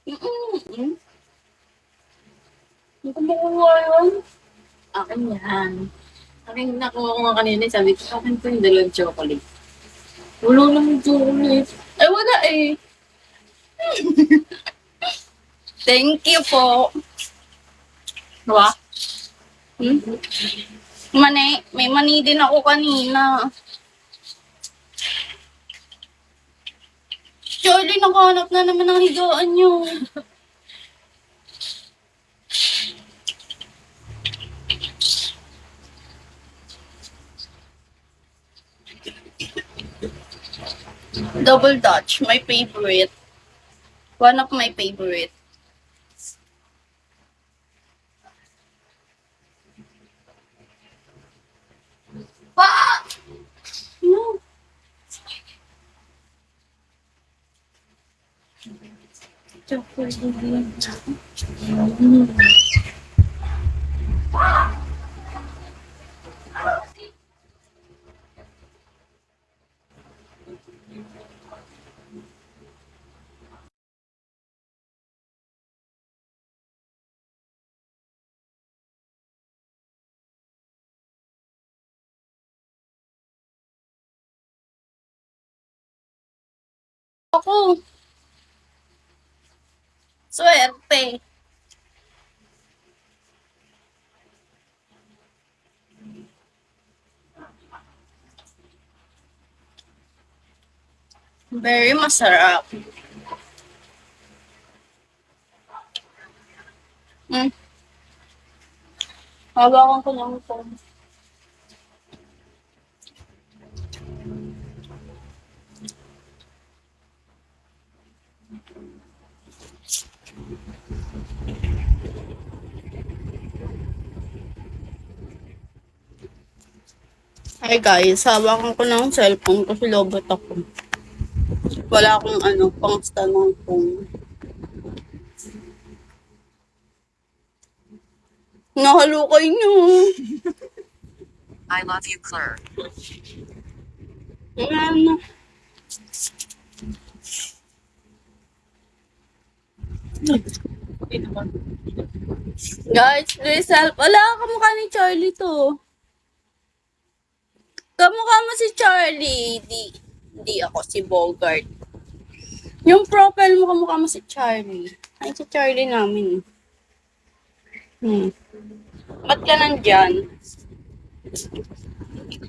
Mm. Hindi ko makuha yun. Akin yan. Akin nakuha ko nga kanina, sabi ko, akin po yung dalawang chocolate. Wala naman chocolate. Ay, wala eh. Thank you po. Diba? Hmm? May mani din ako kanina. Charlie, nakahanap na naman ng higaan niyo. Double Dutch, my favorite. One of my favorite. Pa! No. Chocolate. Ako, swerte. Very masarap. Mm. Hawakan ko ng phone. Hi guys, hawakan ko ng cellphone kasi lobot ako. Wala akong pang stand ng phone. Nahalukay niyo. I love you, Claire. Ano? Guys, please help. Wala, kamukha ni Charlie to. Kamukha mo si Charlie. Di ako si Bogart. Yung profile mo, kamukha mo si Charlie. Ay, si Charlie namin. Ba't ka nandyan?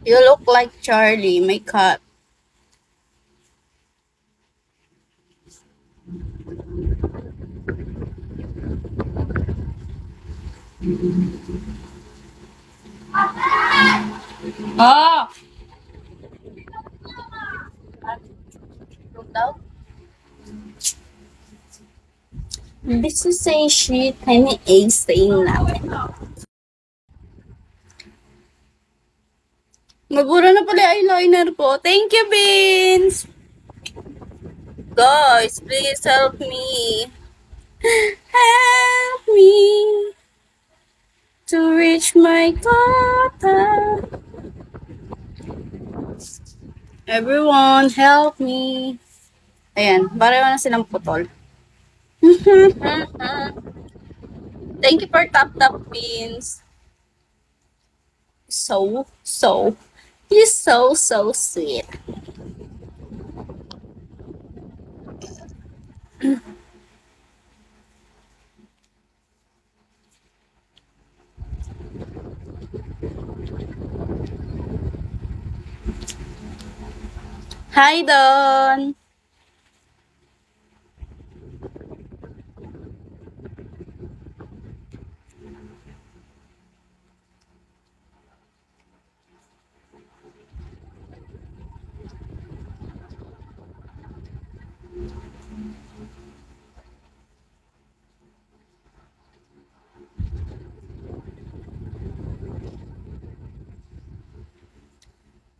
You look like Charlie, my cat. Ah! Daw? This is a shit. Tiny egg stain namin. Nabura na pala eyeliner ko. Thank you, Beans! Guys, please help me. Help me to reach my quota. Everyone, help me. Ayan, pareho na silang putol. Thank you for tap Beans. He's so sweet. Hi, Don.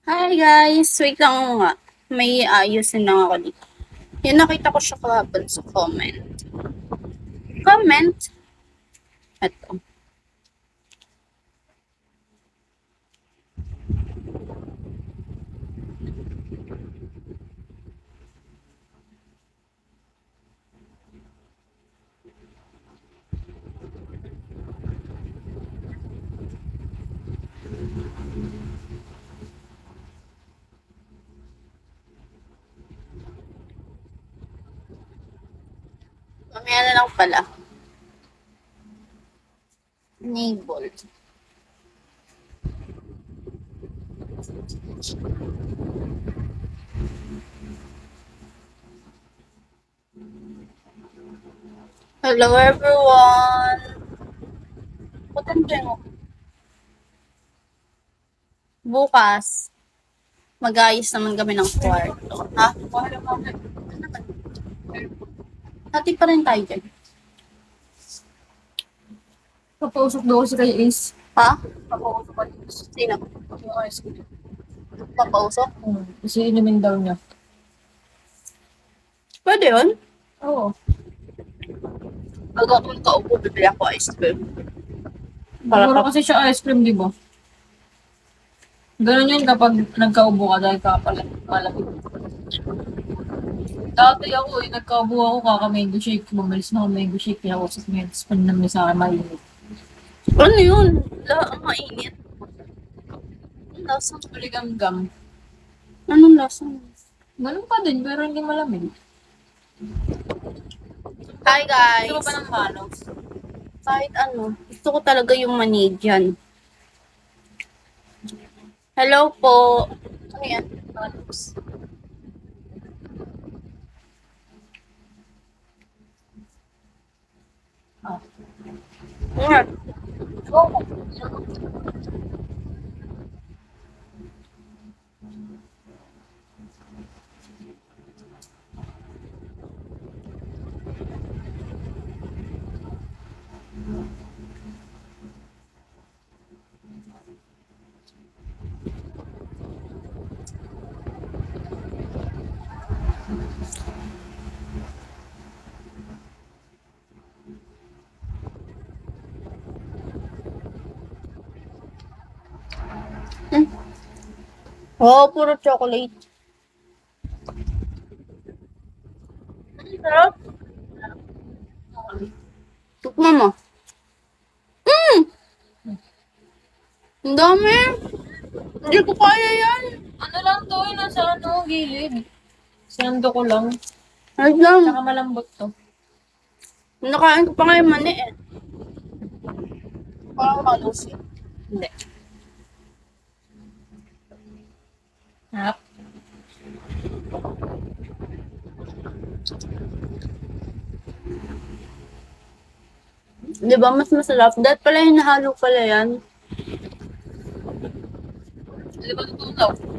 Hi, guys. Wait lang nga. May ayusin lang ako dito. Yan, nakita ko siya kahapon sa comment. Comment? Ito. Mamaya na lang pala. Enable. Hello everyone! Patanda mo. Bukas, mag-ayos naman kami ng kwarto. Ha? Hati pa rin tayo dyan. Papausok daw kasi kay Ace. Ha? Papausok kay Ace. Sino? Yung ice cream. Papausok? Kasi inumin daw niya. Pwede yun? Oo. Pag ako kaupo, bibili ako ice cream. Siguro kasi siya ice cream, di ba? Ganun yun kapag nagkaubo ka dahil malamig. Dati ako nagkaubo ako kaka-mango shake. Bumalis na ako mango shake. Kaya ako sa meds. Panamay sa akin mainit. Ano yun? Ang mainit. Anong lasa? Maligam-gam. Anong lasa? Ganun pa din, pero hindi malamig. Hi guys! Gusto mo ba ng manos? Kahit ano, gusto ko talaga yung mani dyan. Hello po. Ano yan? Manos. Ah. Ano? Oo. Oh, puro chocolate. Ang sarap. Tikman mo. Ang dami. Hindi ko kaya yan. Ano lang to, nasa gilid. Sando ko lang. Ayos lang. Saka malambot to. Nakain ko pa nga yung mani eh. Parang malus yun. Hindi. Harap. Di ba mas masarap? Dahil pala hinahalo pala yan. Di ba tutunaw?